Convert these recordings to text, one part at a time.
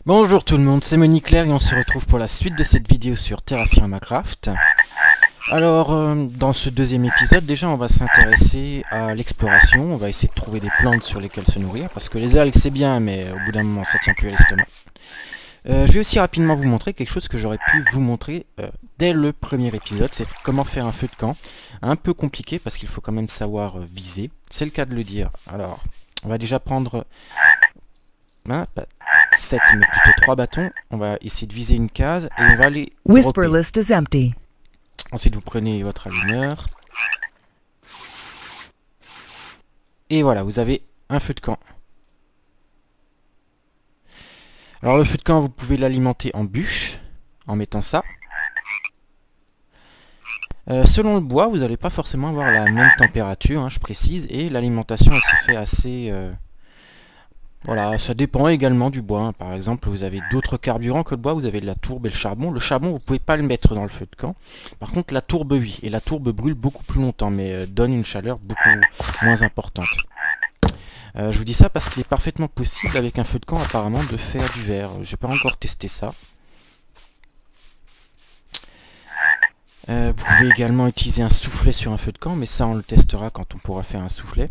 Bonjour tout le monde, c'est Moniclair et on se retrouve pour la suite de cette vidéo sur Terraformacraft. Alors, dans ce deuxième épisode, déjà on va s'intéresser à l'exploration, on va essayer de trouver des plantes sur lesquelles se nourrir, parce que les algues c'est bien, mais au bout d'un moment ça tient plus à l'estomac. Je vais aussi rapidement vous montrer quelque chose que j'aurais pu vous montrer dès le premier épisode, c'est comment faire un feu de camp. Un peu compliqué parce qu'il faut quand même savoir viser, c'est le cas de le dire. Alors, on va déjà prendre 7, mais plutôt 3 bâtons. On va essayer de viser une case et on va les Whisper dropper. list is empty. Ensuite, vous prenez votre allumeur. Et voilà, vous avez un feu de camp. Alors le feu de camp, vous pouvez l'alimenter en bûche, en mettant ça. Selon le bois, vous n'allez pas forcément avoir la même température, hein, je précise. Et l'alimentation, elle se fait assez... Voilà, ça dépend également du bois. Hein. Par exemple, vous avez d'autres carburants que le bois, vous avez de la tourbe et le charbon. Le charbon, vous ne pouvez pas le mettre dans le feu de camp. Par contre, la tourbe, oui. Et la tourbe brûle beaucoup plus longtemps, mais donne une chaleur beaucoup moins importante. Je vous dis ça parce qu'il est parfaitement possible, avec un feu de camp, apparemment, de faire du verre. Je n'ai pas encore testé ça. Vous pouvez également utiliser un soufflet sur un feu de camp, mais ça, on le testera quand on pourra faire un soufflet,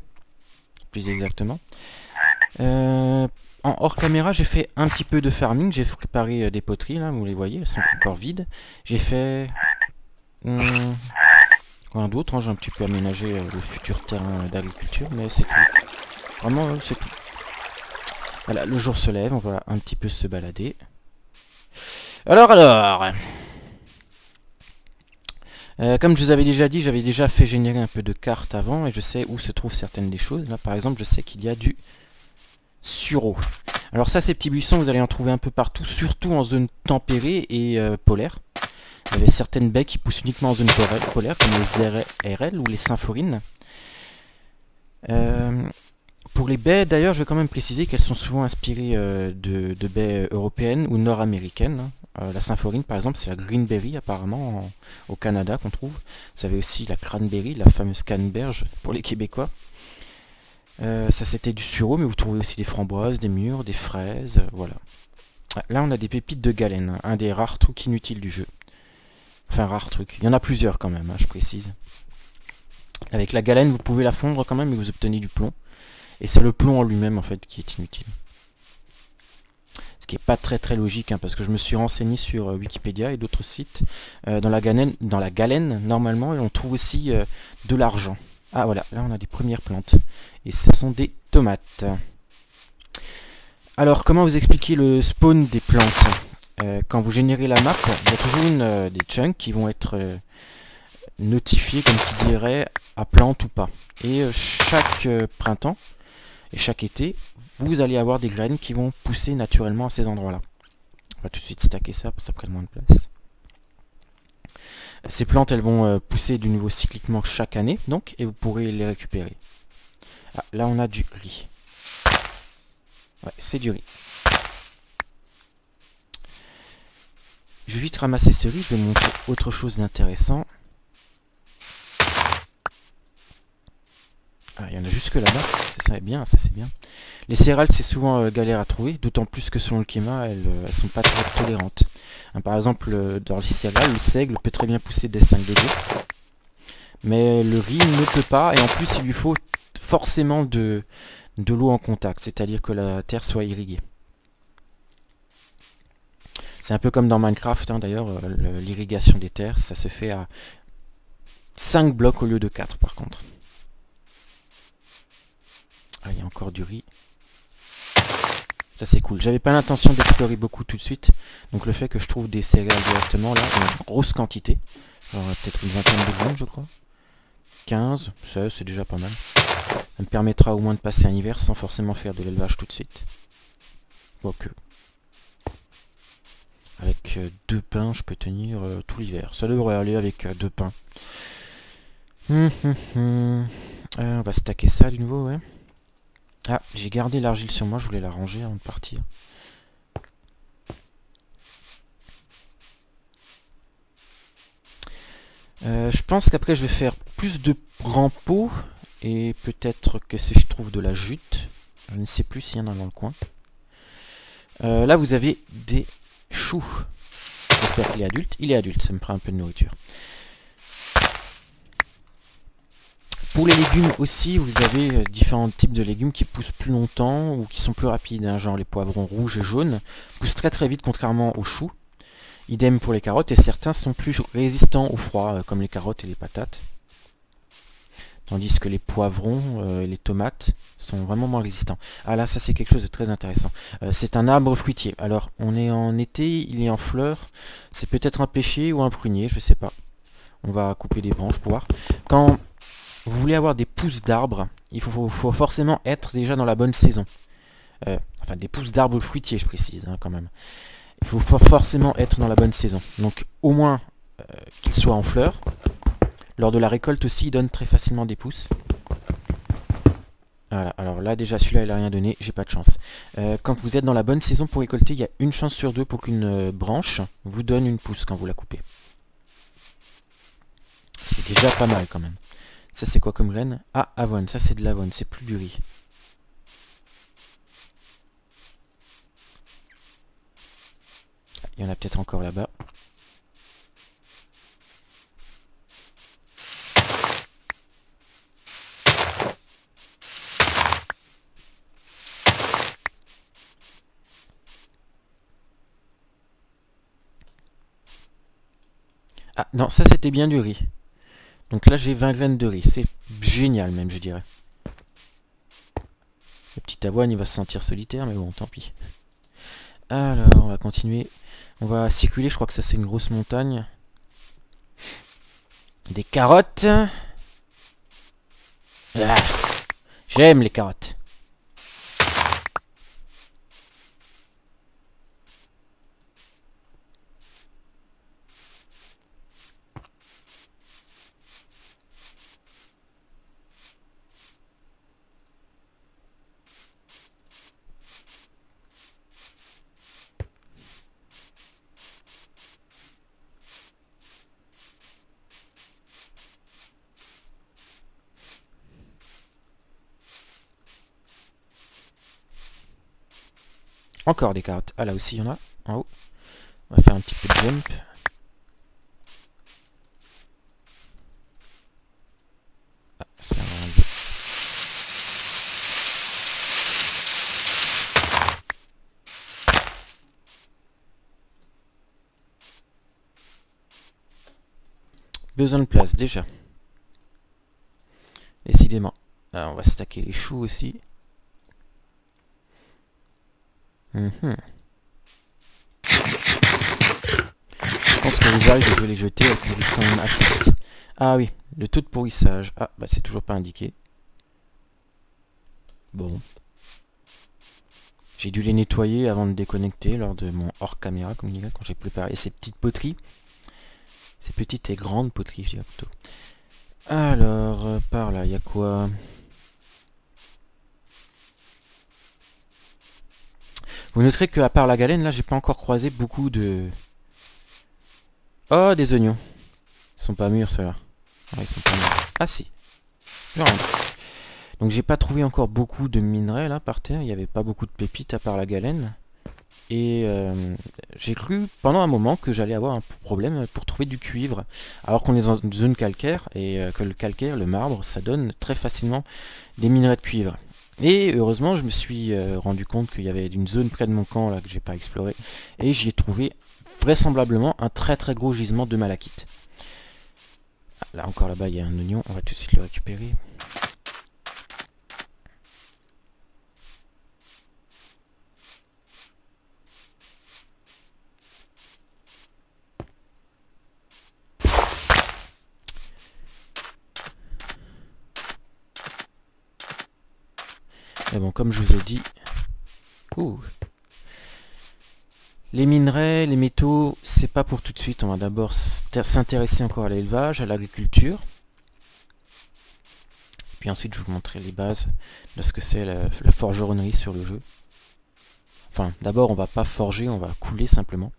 plus exactement. En hors caméra, j'ai fait un petit peu de farming, j'ai préparé des poteries, là, vous les voyez, elles sont encore vides. J'ai fait... rien d'autre, hein, j'ai un petit peu aménagé le futur terrain d'agriculture, mais c'est tout. Vraiment, c'est tout. Voilà, le jour se lève, on va un petit peu se balader. Alors... comme je vous avais déjà dit, j'avais déjà fait générer un peu de cartes avant, et je sais où se trouvent certaines des choses. Là, par exemple, je sais qu'il y a du sureau. Alors ça, ces petits buissons, vous allez en trouver un peu partout, surtout en zone tempérée et polaire. Vous avez certaines baies qui poussent uniquement en zone polaire, comme les RL ou les symphorines. Pour les baies, d'ailleurs, je vais quand même préciser qu'elles sont souvent inspirées de baies européennes ou nord-américaines. La symphorine, par exemple, c'est la greenberry, apparemment, au Canada, qu'on trouve. Vous avez aussi la cranberry, la fameuse canneberge, pour les Québécois. Ça, c'était du sureau, mais vous trouvez aussi des framboises, des mûres, des fraises, voilà. Là, on a des pépites de galène, un des rares trucs inutiles du jeu. Enfin, rares trucs. Il y en a plusieurs, quand même, hein, je précise. Avec la galène, vous pouvez la fondre quand même, et vous obtenez du plomb. Et c'est le plomb en lui-même en fait qui est inutile. Ce qui n'est pas très logique, hein, parce que je me suis renseigné sur Wikipédia et d'autres sites. Dans la galène, normalement, on trouve aussi de l'argent. Ah voilà, là on a des premières plantes. Et ce sont des tomates. Alors, comment vous expliquer le spawn des plantes? Quand vous générez la map, il y a toujours des chunks qui vont être notifiés, comme qui dirait, à plante ou pas. Et chaque printemps, et chaque été, vous allez avoir des graines qui vont pousser naturellement à ces endroits-là. On va tout de suite stacker ça, parce que ça prenne moins de place. Ces plantes, elles vont pousser du nouveau cycliquement chaque année, donc, et vous pourrez les récupérer. Ah, là, on a du riz. Ouais, c'est du riz. Je vais vite ramasser ce riz, je vais vous montrer autre chose d'intéressant. Ah, il y en a jusque là-bas, ça c'est bien, ça c'est bien. Les céréales, c'est souvent galère à trouver, d'autant plus que selon le climat, elles sont pas très tolérantes. Hein, par exemple, dans les céréales, le seigle peut très bien pousser dès 5 degrés. Mais le riz ne peut pas, et en plus il lui faut forcément de l'eau en contact, c'est-à-dire que la terre soit irriguée. C'est un peu comme dans Minecraft, hein, d'ailleurs, l'irrigation des terres, ça se fait à 5 blocs au lieu de 4 par contre. Ah, il y a encore du riz. Ça c'est cool. J'avais pas l'intention d'explorer beaucoup tout de suite. Donc le fait que je trouve des céréales directement là, en grosse quantité. Alors peut-être une vingtaine de graines je crois. 15, ça c'est déjà pas mal. Ça me permettra au moins de passer un hiver sans forcément faire de l'élevage tout de suite. Quoique. Avec 2 pains je peux tenir tout l'hiver. Ça devrait aller avec 2 pains. On va stacker ça du nouveau, ouais. Ah, j'ai gardé l'argile sur moi, je voulais la ranger avant de partir. Je pense qu'après je vais faire plus de grands pots. Et peut-être que si je trouve de la jute. Je ne sais plus s'il y en a dans le coin. Là vous avez des choux. J'espère qu'il est adulte. Il est adulte, ça me prend un peu de nourriture. Pour les légumes aussi, vous avez différents types de légumes qui poussent plus longtemps ou qui sont plus rapides, hein, genre les poivrons rouges et jaunes, poussent très très vite contrairement aux choux. Idem pour les carottes, et certains sont plus résistants au froid, comme les carottes et les patates. Tandis que les poivrons et les tomates sont vraiment moins résistants. Ah là, ça c'est quelque chose de très intéressant. C'est un arbre fruitier. Alors, on est en été, il est en fleurs. C'est peut-être un pêcher ou un prunier, je sais pas. On va couper des branches pour voir. Quand vous voulez avoir des pousses d'arbres, il faut forcément être déjà dans la bonne saison. Enfin, des pousses d'arbres fruitiers, je précise, hein, quand même. Il faut forcément être dans la bonne saison. Donc, au moins qu'il soit en fleurs. Lors de la récolte aussi, il donne très facilement des pousses. Voilà, alors là déjà celui-là il n'a rien donné, j'ai pas de chance. Quand vous êtes dans la bonne saison pour récolter, il y a une chance sur deux pour qu'une branche vous donne une pousse quand vous la coupez. C'est déjà pas mal quand même. Ça c'est quoi comme graine? Ah, avoine, ça c'est de l'avoine, c'est plus du riz. Il y en a peut-être encore là-bas. Ah non, ça c'était bien du riz. Donc là j'ai 20 graines de riz, c'est génial même je dirais. Le petit avoine il va se sentir solitaire mais bon tant pis. Alors on va continuer. On va circuler, je crois que ça c'est une grosse montagne. Des carottes. Ah, j'aime les carottes. Encore des carottes. Ah là aussi il y en a en haut. On va faire un petit peu de jump. Ah, ça va enlever. Besoin de place déjà. Décidément. Là, on va stacker les choux aussi. Je pense que les algues, je vais les jeter, elles pourrissent quand même assez vite. Ah oui, le taux de pourrissage. Ah, bah c'est toujours pas indiqué. Bon. J'ai dû les nettoyer avant de déconnecter lors de mon hors caméra, comme il dit, quand j'ai préparé ces petites poteries. Ces petites et grandes poteries, je dirais plutôt. Alors, par là, il y a quoi? Vous noterez qu'à part la galène, là, j'ai pas encore croisé beaucoup de... Oh, des oignons. Ils sont pas mûrs, ceux-là. Ah, ils sont pas mûrs. Ah, si. Donc, j'ai pas trouvé encore beaucoup de minerais, là, par terre. Il n'y avait pas beaucoup de pépites à part la galène. Et j'ai cru pendant un moment que j'allais avoir un problème pour trouver du cuivre. Alors qu'on est dans une zone calcaire, et que le calcaire, le marbre, ça donne très facilement des minerais de cuivre. Et heureusement, je me suis rendu compte qu'il y avait une zone près de mon camp là que j'ai pas exploré, et j'y ai trouvé vraisemblablement un très très gros gisement de malachite. Ah, là encore là-bas il y a un oignon, on va tout de suite le récupérer. Mais bon, comme je vous ai dit, les minerais, les métaux, c'est pas pour tout de suite. On va d'abord s'intéresser encore à l'élevage, à l'agriculture. Puis ensuite, je vais vous montrer les bases de ce que c'est la forgeronnerie sur le jeu. Enfin, d'abord, on va pas forger, on va couler simplement.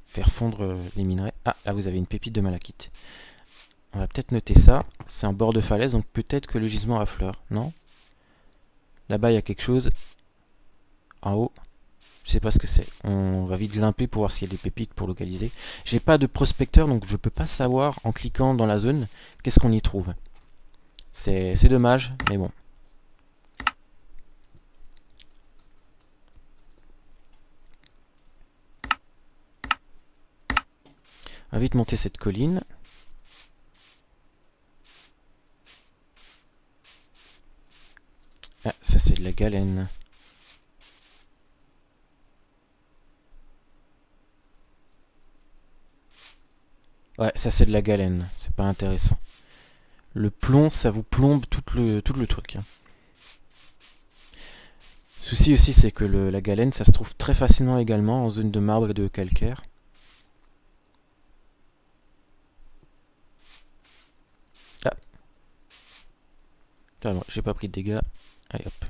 Faire fondre les minerais. Ah, là, vous avez une pépite de malachite. On va peut-être noter ça. C'est en bord de falaise, donc peut-être que le gisement a fleur. Non? Là-bas, il y a quelque chose. en haut. Je sais pas ce que c'est. On va vite grimper pour voir s'il y a des pépites pour localiser. J'ai pas de prospecteur, donc je peux pas savoir en cliquant dans la zone qu'est-ce qu'on y trouve. C'est dommage, mais bon. On va vite monter cette colline. Ah, ça c'est de la galène. Ouais, ça c'est de la galène, c'est pas intéressant. Le plomb, ça vous plombe tout le truc. Hein. Souci aussi, c'est que la galène, ça se trouve très facilement également en zone de marbre et de calcaire. Ah. Ah bon, j'ai pas pris de dégâts. Allez hop.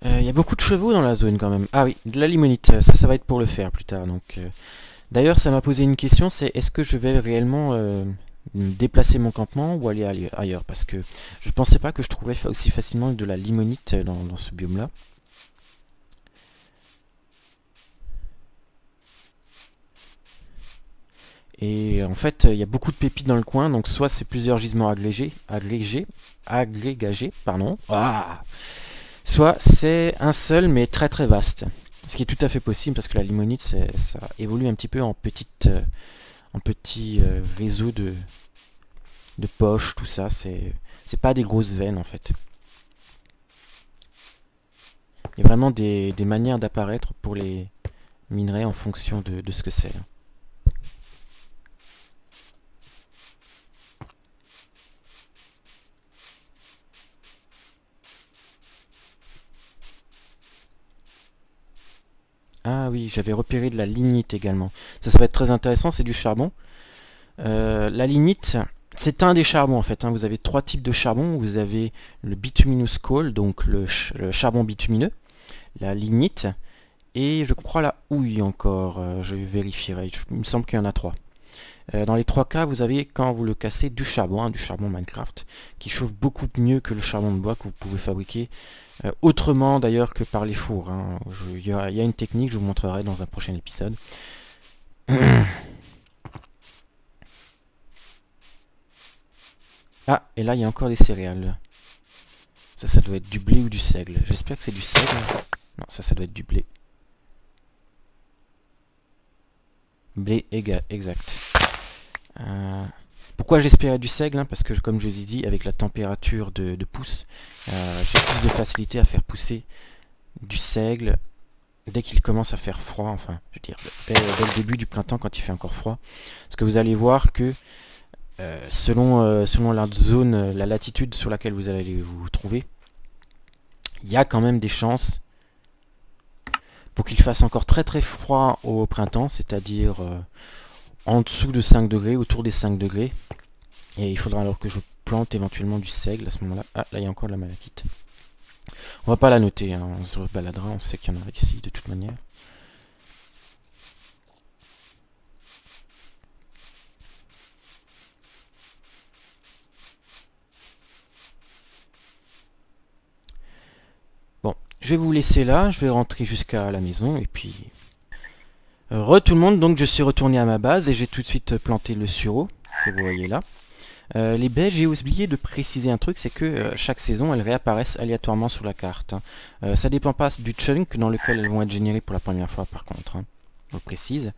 Il y a beaucoup de chevaux dans la zone quand même. Ah oui, de la limonite, ça va être pour le faire plus tard. Donc, d'ailleurs, ça m'a posé une question, c'est est-ce que je vais réellement déplacer mon campement ou aller ailleurs? Parce que je pensais pas que je trouvais aussi facilement de la limonite dans ce biome-là. Et en fait, il y a beaucoup de pépites dans le coin, donc soit c'est plusieurs gisements agrégagés, pardon. Ah, soit c'est un seul mais très très vaste. Ce qui est tout à fait possible parce que la limonite ça évolue un petit peu en petit réseau de poches, tout ça. C'est pas des grosses veines en fait. Il y a vraiment des manières d'apparaître pour les minerais en fonction de ce que c'est. Ah oui, j'avais repéré de la lignite également. Ça va être très intéressant, c'est du charbon. La lignite, c'est un des charbons en fait. Hein. Vous avez trois types de charbon. Vous avez le bituminous coal, donc le charbon bitumineux, la lignite, et je crois la houille encore. Je vérifierai, il me semble qu'il y en a trois. Dans les trois cas, vous avez, quand vous le cassez, du charbon Minecraft, qui chauffe beaucoup mieux que le charbon de bois que vous pouvez fabriquer autrement d'ailleurs que par les fours. Hein. Il y a une technique, je vous montrerai dans un prochain épisode. Ah, et là il y a encore des céréales. Ça doit être du blé ou du seigle. J'espère que c'est du seigle. Non, ça doit être du blé. Blé exact. Pourquoi j'espérais du seigle, hein? Parce que comme je vous ai dit, avec la température de pousse, j'ai plus de facilité à faire pousser du seigle dès qu'il commence à faire froid, enfin, je veux dire, dès le début du printemps quand il fait encore froid. Parce que vous allez voir que selon la zone, la latitude sur laquelle vous allez vous trouver, il y a quand même des chances pour qu'il fasse encore très très froid au printemps, c'est-à-dire en dessous de 5 degrés, autour des 5 degrés. Et il faudra alors que je plante éventuellement du seigle à ce moment-là. Ah, là il y a encore de la malachite. On va pas la noter, hein. On se baladera, on sait qu'il y en a ici de toute manière. Bon, je vais vous laisser là, je vais rentrer jusqu'à la maison et puis... tout le monde, donc je suis retourné à ma base et j'ai tout de suite planté le sureau, que vous voyez là. Les baies, j'ai oublié de préciser un truc, c'est que chaque saison, elles réapparaissent aléatoirement sur la carte. Hein. Ça dépend pas du chunk dans lequel elles vont être générées pour la première fois par contre. Hein. Je précise.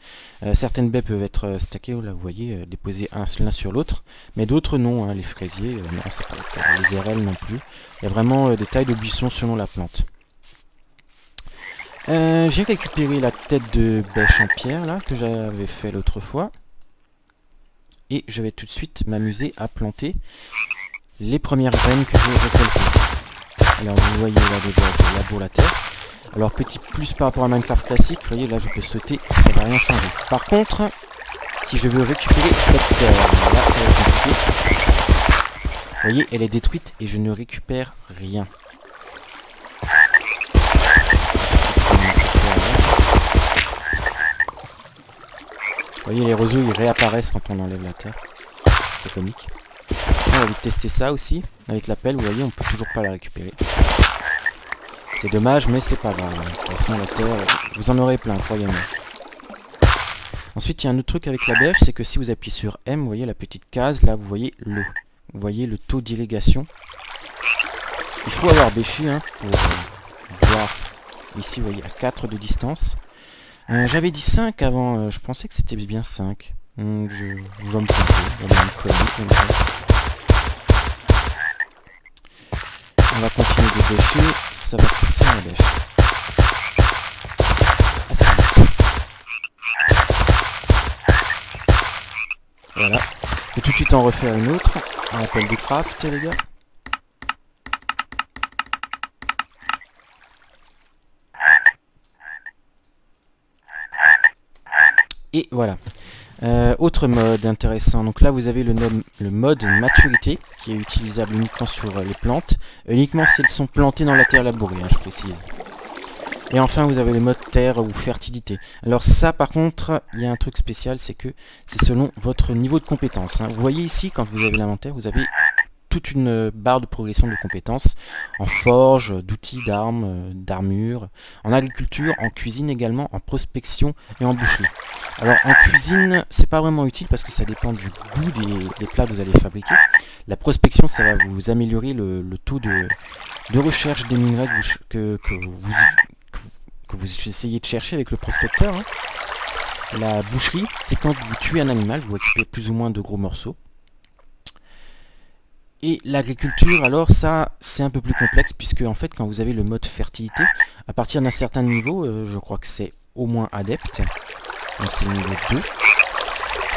Certaines baies peuvent être stackées, là vous voyez, déposées l'un sur l'autre, mais d'autres non, hein, les fraisiers, non, c'est pas le cas, les érelles non plus. Il y a vraiment des tailles de buissons selon la plante. J'ai récupéré la tête de bêche en pierre là que j'avais fait l'autre fois. Et je vais tout de suite m'amuser à planter les premières graines que j'ai récoltées. Alors vous voyez là déjà je laboure la terre. Alors petit plus par rapport à Minecraft classique, vous voyez là je peux sauter, ça va rien changer. Par contre, si je veux récupérer cette terre, là ça va être compliqué. Vous voyez, elle est détruite et je ne récupère rien. voyez, les roseaux, ils réapparaissent quand on enlève la terre. C'est comique. On va tester ça aussi. Avec la pelle, vous voyez, on peut toujours pas la récupérer. C'est dommage, mais c'est pas grave. De toute façon, la terre, vous en aurez plein, croyez-moi. Ensuite, il y a un autre truc avec la bêche, c'est que si vous appuyez sur M, vous voyez la petite case, là, vous voyez l'eau. Vous voyez le taux d'irrigation. Il faut avoir bêché hein, pour voir. Ici, vous voyez, à 4 de distance. J'avais dit 5 avant, je pensais que c'était bien 5. Donc, je vais me tromper. On va continuer de bêcher, ça va passer la bêche. Voilà. Et tout de suite en refaire une autre. On appelle du craft les gars. Et voilà. Autre mode intéressant. Donc là vous avez le mode maturité qui est utilisable uniquement sur les plantes. Uniquement si elles sont plantées dans la terre labourée, hein, je précise. Et enfin vous avez le mode terre ou fertilité. Alors ça par contre, il y a un truc spécial, c'est que c'est selon votre niveau de compétence. Hein. Vous voyez ici, quand vous avez l'inventaire, vous avez toute une barre de progression de compétences en forge, d'outils, d'armes, d'armure, en agriculture, en cuisine également, en prospection et en boucherie. Alors en cuisine, c'est pas vraiment utile parce que ça dépend du goût des plats que vous allez fabriquer. La prospection, ça va vous améliorer le taux de recherche des minerais que vous essayez de chercher avec le prospecteur. Hein. La boucherie, c'est quand vous tuez un animal, vous récupérez plus ou moins de gros morceaux. Et l'agriculture, alors ça, c'est un peu plus complexe, puisque en fait, quand vous avez le mode fertilité, à partir d'un certain niveau, je crois que c'est au moins adepte, donc c'est le niveau 2,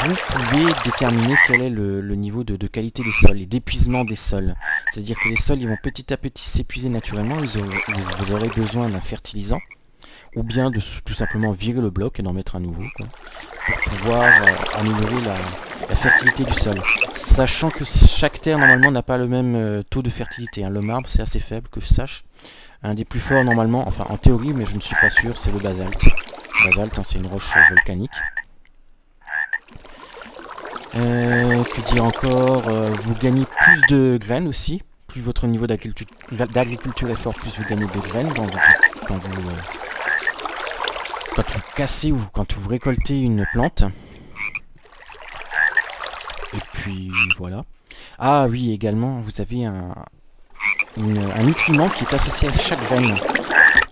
vous pouvez déterminer quel est le niveau de qualité des sols et d'épuisement des sols. C'est-à-dire que les sols, ils vont petit à petit s'épuiser naturellement, vous aurez besoin d'un fertilisant, ou bien de tout simplement virer le bloc et d'en mettre un nouveau, quoi, pour pouvoir améliorer la fertilité du sol. Sachant que chaque terre normalement n'a pas le même taux de fertilité. Hein. Le marbre c'est assez faible que je sache. Un des plus forts normalement, enfin en théorie, mais je ne suis pas sûr, c'est le basalte. Le basalte, hein, c'est une roche volcanique. Que dire encore, vous gagnez plus de graines aussi. Plus votre niveau d'agriculture est fort, plus vous gagnez de graines quand vous cassez ou quand vous récoltez une plante. Et puis voilà. Ah oui, également, vous avez un nutriment qui est associé à chaque graine.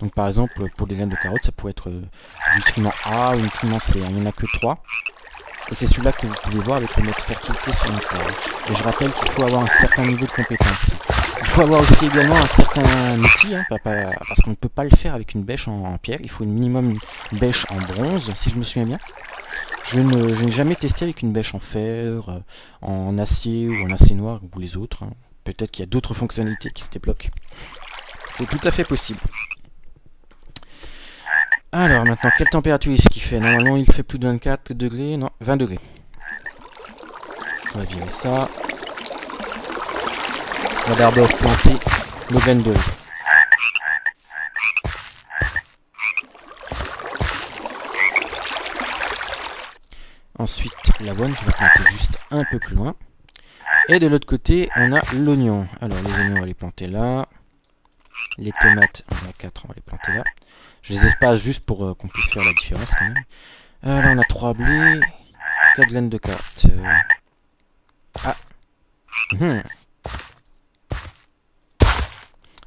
Donc par exemple, pour des graines de carottes, ça pourrait être le nutriment A ou le nutriment C. Il n'y en a que 3. Et c'est celui-là que vous pouvez voir avec le mode fertilité sur une terre. Et je rappelle qu'il faut avoir un certain niveau de compétence. Il faut avoir aussi également un certain outil, hein, parce qu'on ne peut pas le faire avec une bêche en pierre. Il faut minimum une bêche en bronze, si je me souviens bien. Je n'ai jamais testé avec une bêche en fer, en acier ou en acier noir ou les autres. Hein. Peut-être qu'il y a d'autres fonctionnalités qui se débloquent. C'est tout à fait possible. Alors maintenant, quelle température est-ce qu'il fait? Normalement il fait plus de 24 degrés, non, 20 degrés. On va virer ça. On va d'abord planter nos graines de riz. Ensuite, l'avoine, je vais planter juste un peu plus loin. Et de l'autre côté, on a l'oignon. Alors, les oignons, on va les planter là. Les tomates, on a 4, on va les planter là. Je les espace juste pour qu'on puisse faire la différence quand même. Là, on a 3 blés, 4 graines de carottes. Ah On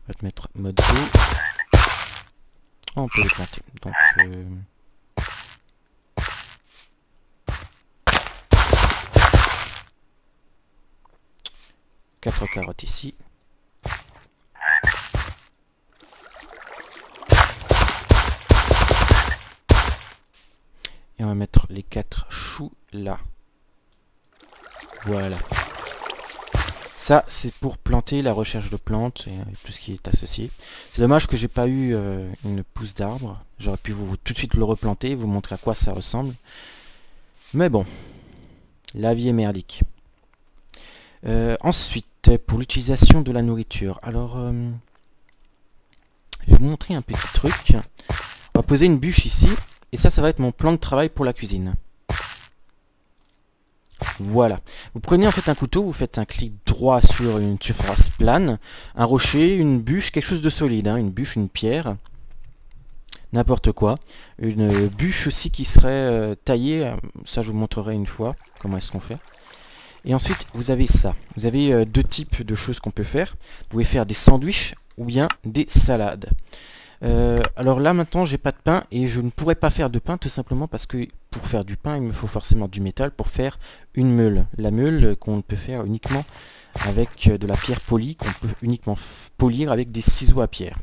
va te mettre mode 2. On peut les planter. Donc, 4 carottes ici. Et on va mettre les 4 choux là. Voilà. Ça, c'est pour planter la recherche de plantes et tout ce qui est associé. C'est dommage que j'ai pas eu une pousse d'arbre. J'aurais pu tout de suite le replanter, vous montrer à quoi ça ressemble. Mais bon, la vie est merdique. Ensuite, pour l'utilisation de la nourriture. Alors, je vais vous montrer un petit truc. On va poser une bûche ici. Et ça va être mon plan de travail pour la cuisine. Voilà. Vous prenez en fait un couteau, vous faites un clic droit sur une surface plane, un rocher, une bûche, quelque chose de solide, hein, une bûche, une pierre, n'importe quoi. Une bûche aussi qui serait taillée, ça je vous montrerai une fois comment est-ce qu'on fait. Et ensuite vous avez ça. Vous avez deux types de choses qu'on peut faire. Vous pouvez faire des sandwichs ou bien des salades. Alors là maintenant j'ai pas de pain et je ne pourrais pas faire de pain tout simplement parce que pour faire du pain il me faut forcément du métal pour faire une meule. La meule qu'on peut faire uniquement avec de la pierre polie, qu'on peut uniquement polir avec des ciseaux à pierre.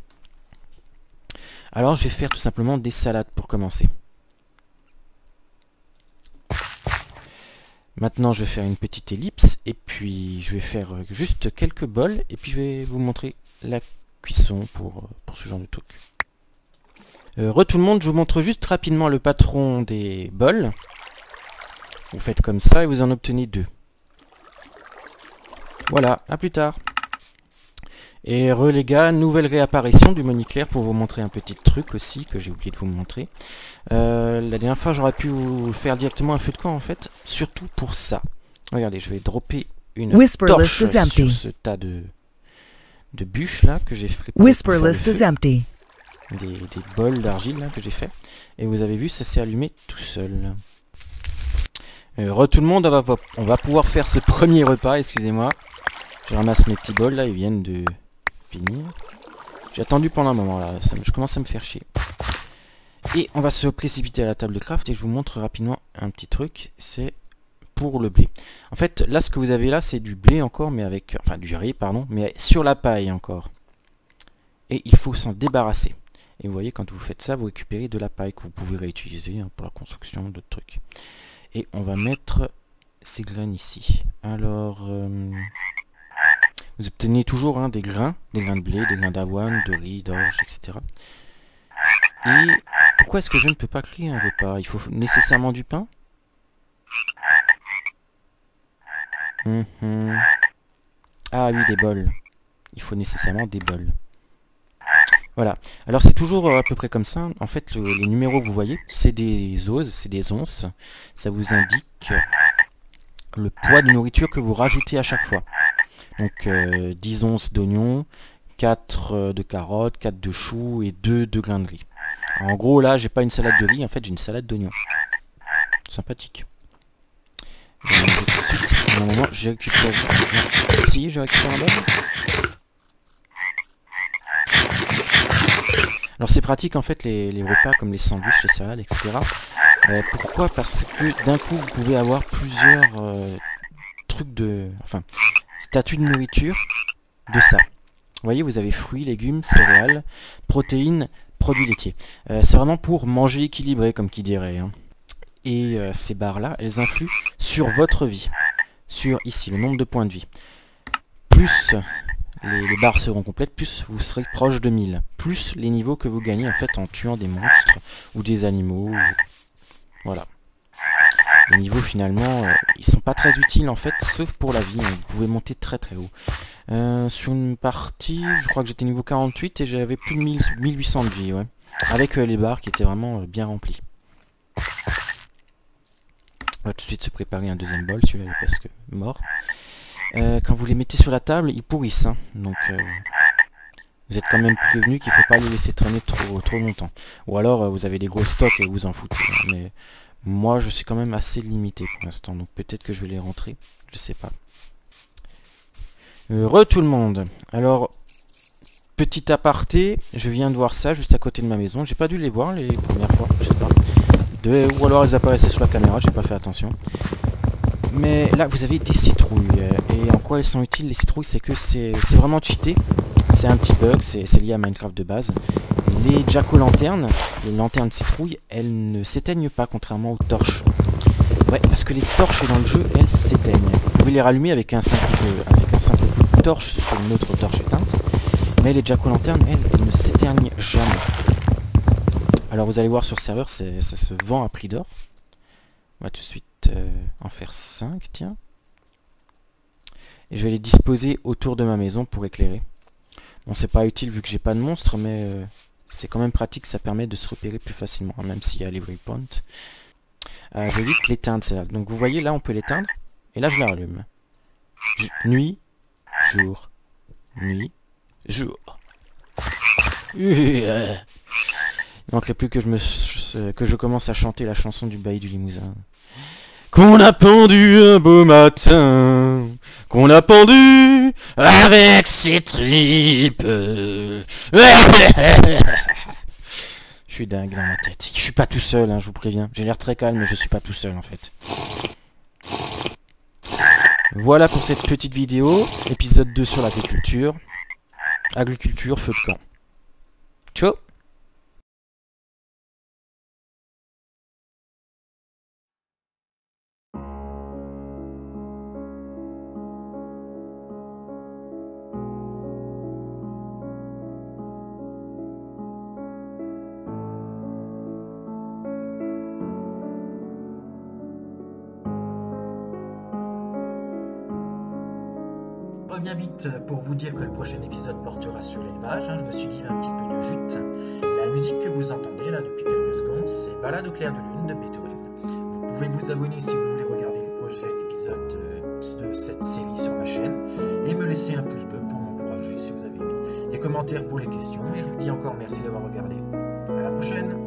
Alors je vais faire tout simplement des salades pour commencer. Maintenant je vais faire une petite ellipse et puis je vais faire juste quelques bols et puis je vais vous montrer la cuisson pour ce genre de truc. Tout le monde, je vous montre juste rapidement le patron des bols. Vous faites comme ça et vous en obtenez 2. Voilà, à plus tard. Et les gars, nouvelle réapparition du Moniclair pour vous montrer un petit truc aussi que j'ai oublié de vous montrer. La dernière fois j'aurais pu vous faire directement un feu de camp en fait, surtout pour ça. Regardez, je vais dropper une torche sur ce tas de bûches là que j'ai fait. Whisperlist is empty. Des bols d'argile là que j'ai fait. Et vous avez vu, ça s'est allumé tout seul. Tout le monde, on va pouvoir faire ce premier repas, excusez-moi. Je ramasse mes petits bols là, ils viennent de finir. J'ai attendu pendant un moment là, je commence à me faire chier. Et on va se précipiter à la table de craft et je vous montre rapidement un petit truc, c'est pour le blé. En fait, là ce que vous avez là, c'est du blé encore, mais avec, enfin du riz pardon, mais sur la paille encore. Et il faut s'en débarrasser. Et vous voyez, quand vous faites ça, vous récupérez de la paille que vous pouvez réutiliser hein, pour la construction d'autres trucs. Et on va mettre ces graines ici. Alors, vous obtenez toujours hein, des grains de blé, des grains d'avoine, de riz, d'orge, etc. Et pourquoi est-ce que je ne peux pas créer un repas? Il faut nécessairement du pain? Ah oui, des bols. Il faut nécessairement des bols. Voilà. Alors c'est toujours à peu près comme ça. En fait, les numéros que vous voyez, c'est des oses, c'est des onces. Ça vous indique le poids de nourriture que vous rajoutez à chaque fois. Donc 10 onces d'oignons, 4 de carottes, 4 de choux et 2 de grains de riz. Alors, en gros, là, j'ai pas une salade de riz, en fait, j'ai une salade d'oignons. Sympathique. Ensuite, normalement, j'ai récupéré... Si, j'ai récupéré un bol. Alors c'est pratique en fait les repas comme les sandwichs, les salades, etc. Pourquoi? Parce que d'un coup vous pouvez avoir plusieurs trucs de... Enfin, statuts de nourriture de ça. Vous voyez, vous avez fruits, légumes, céréales, protéines, produits laitiers. C'est vraiment pour manger équilibré comme qui dirait. Hein. Et ces barres-là, elles influent sur votre vie. Sur ici, le nombre de points de vie. Plus... Les barres seront complètes, plus vous serez proche de 1000. Plus les niveaux que vous gagnez en fait en tuant des monstres ou des animaux. Voilà. Les niveaux finalement, ils sont pas très utiles en fait, sauf pour la vie. Hein. Vous pouvez monter très très haut. Sur une partie, je crois que j'étais niveau 48 et j'avais plus de 1800 de vie. Ouais. Avec les barres qui étaient vraiment bien remplies. On va tout de suite se préparer un deuxième bol, celui-là est presque mort. Quand vous les mettez sur la table, ils pourrissent. Hein. Donc, vous êtes quand même prévenu qu'il ne faut pas les laisser traîner trop longtemps. Ou alors, vous avez des gros stocks et vous en foutez. Hein. Mais moi, je suis quand même assez limité pour l'instant. Donc, peut-être que je vais les rentrer. Je sais pas. Tout le monde. Alors, petit aparté, je viens de voir ça juste à côté de ma maison. J'ai pas dû les voir les premières fois. Je sais pas. Ou alors, elles apparaissaient sur la caméra. J'ai pas fait attention. Mais là vous avez des citrouilles et en quoi elles sont utiles les citrouilles, c'est que c'est vraiment cheaté, c'est un petit bug, c'est lié à Minecraft de base. Les jack-o'-lanternes, les lanternes citrouilles, elles ne s'éteignent pas contrairement aux torches. Ouais, parce que les torches dans le jeu, elles s'éteignent. Vous pouvez les rallumer avec un simple coup de torche sur une autre torche éteinte, mais les jack-o'-lanternes, elles ne s'éteignent jamais. Alors vous allez voir sur le serveur, ça se vend à prix d'or. On va tout de suite en faire 5, tiens. Et je vais les disposer autour de ma maison pour éclairer. Bon, c'est pas utile vu que j'ai pas de monstre, mais c'est quand même pratique, ça permet de se repérer plus facilement, même s'il y a les waypoints. Je vais vite l'éteindre, celle-là. Donc vous voyez, là on peut l'éteindre. Et là, je la rallume. Nuit, jour, nuit, jour. Il manquerait plus que je commence à chanter la chanson du bailli du Limousin. Qu'on a pendu un beau matin, qu'on a pendu avec ses tripes. Je suis dingue dans ma tête. Je suis pas tout seul, hein, je vous préviens. J'ai l'air très calme, mais je suis pas tout seul en fait. Voilà pour cette petite vidéo, épisode 2 sur l'agriculture. Agriculture, feu de camp. Ciao. Je reviens vite pour vous dire que le prochain épisode portera sur l'élevage. Je me suis dit un petit peu de jute. La musique que vous entendez là depuis quelques secondes, c'est Balade au clair de lune de Beethoven. Vous pouvez vous abonner si vous voulez regarder les prochains épisodes de cette série sur ma chaîne et me laisser un pouce bleu pour m'encourager si vous avez aimé. Les commentaires pour les questions et je vous dis encore merci d'avoir regardé. À la prochaine.